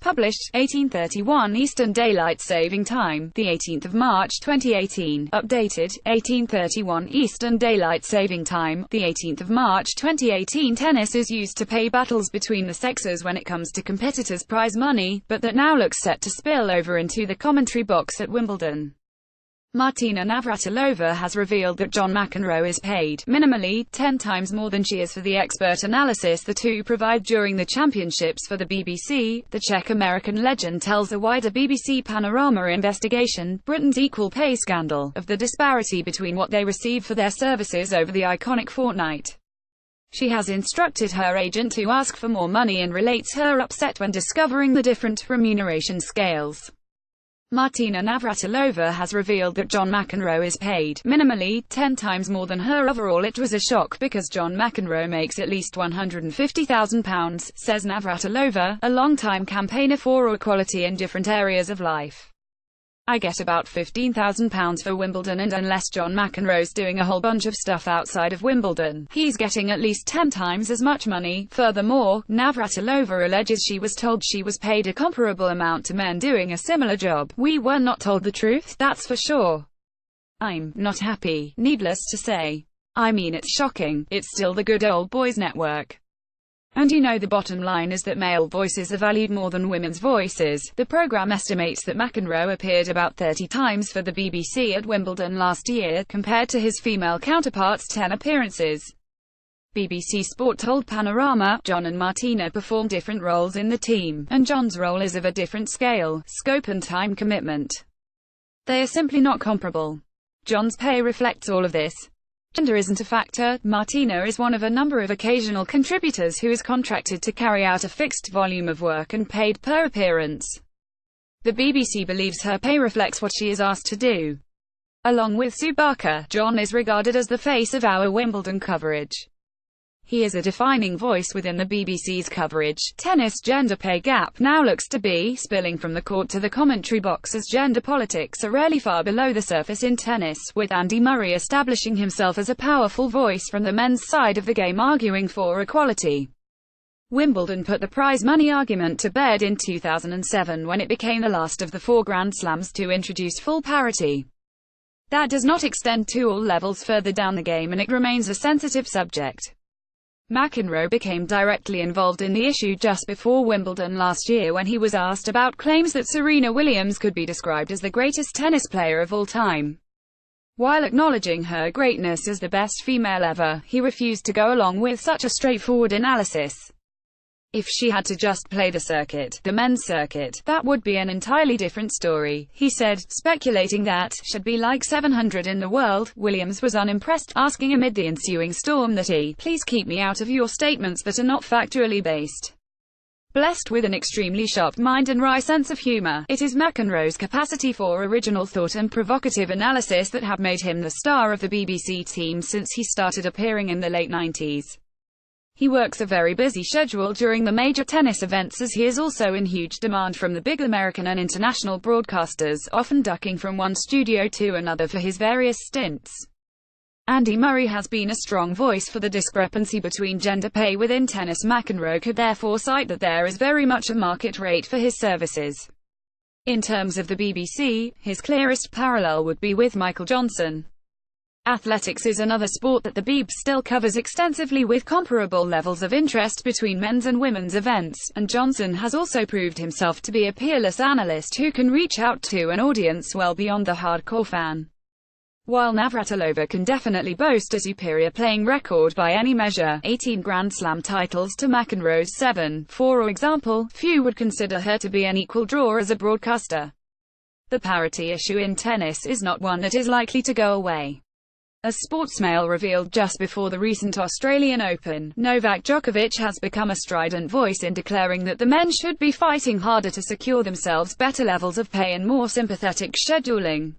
Published, 1831 Eastern Daylight Saving Time, the 18th of March 2018. Updated, 1831 Eastern Daylight Saving Time, the 18th of March 2018. Tennis is used to pay battles between the sexes when it comes to competitors' prize money, but that now looks set to spill over into the commentary box at Wimbledon. Martina Navratilova has revealed that John McEnroe is paid, minimally, 10 times more than she is for the expert analysis the two provide during the championships for the BBC. The Czech-American legend tells a wider BBC Panorama investigation, Britain's equal pay scandal, of the disparity between what they receive for their services over the iconic fortnight. She has instructed her agent to ask for more money and relates her upset when discovering the different remuneration scales. Martina Navratilova has revealed that John McEnroe is paid, minimally, 10 times more than her. Overall it was a shock because John McEnroe makes at least £150,000, says Navratilova, a long-time campaigner for equality in different areas of life. I get about £15,000 for Wimbledon, and unless John McEnroe's doing a whole bunch of stuff outside of Wimbledon, he's getting at least 10 times as much money. Furthermore, Navratilova alleges she was told she was paid a comparable amount to men doing a similar job. We were not told the truth, that's for sure. I'm not happy, needless to say. I mean, it's shocking. It's still the good old boys network. And you know the bottom line is that male voices are valued more than women's voices. The program estimates that McEnroe appeared about 30 times for the BBC at Wimbledon last year, compared to his female counterpart's 10 appearances. BBC Sport told Panorama, John and Martina perform different roles in the team, and John's role is of a different scale, scope and time commitment. They are simply not comparable. John's pay reflects all of this. Gender isn't a factor. Martina is one of a number of occasional contributors who is contracted to carry out a fixed volume of work and paid per appearance. The BBC believes her pay reflects what she is asked to do. Along with Sue Barker, John is regarded as the face of our Wimbledon coverage. He is a defining voice within the BBC's coverage. Tennis gender pay gap now looks to be spilling from the court to the commentary box, as gender politics are rarely far below the surface in tennis, with Andy Murray establishing himself as a powerful voice from the men's side of the game arguing for equality. Wimbledon put the prize money argument to bed in 2007 when it became the last of the 4 Grand Slams to introduce full parity. That does not extend to all levels further down the game, and it remains a sensitive subject. McEnroe became directly involved in the issue just before Wimbledon last year when he was asked about claims that Serena Williams could be described as the greatest tennis player of all time. While acknowledging her greatness as the best female ever, he refused to go along with such a straightforward analysis. If she had to just play the circuit, the men's circuit, that would be an entirely different story, he said, speculating that should be like 700 in the world. Williams was unimpressed, asking amid the ensuing storm that he please keep me out of your statements that are not factually based. Blessed with an extremely sharp mind and wry sense of humor, it is McEnroe's capacity for original thought and provocative analysis that have made him the star of the BBC team since he started appearing in the late 90s. He works a very busy schedule during the major tennis events, as he is also in huge demand from the big American and international broadcasters, often ducking from one studio to another for his various stints. Andy Murray has been a strong voice for the discrepancy between gender pay within tennis. McEnroe could therefore cite that there is very much a market rate for his services. In terms of the BBC, his clearest parallel would be with Michael Johnson. Athletics is another sport that the BBC still covers extensively, with comparable levels of interest between men's and women's events, and Johnson has also proved himself to be a peerless analyst who can reach out to an audience well beyond the hardcore fan. While Navratilova can definitely boast a superior playing record by any measure, 18 Grand Slam titles to McEnroe's 7, for example, few would consider her to be an equal draw as a broadcaster. The parity issue in tennis is not one that is likely to go away. As Sportsmail revealed just before the recent Australian Open, Novak Djokovic has become a strident voice in declaring that the men should be fighting harder to secure themselves better levels of pay and more sympathetic scheduling.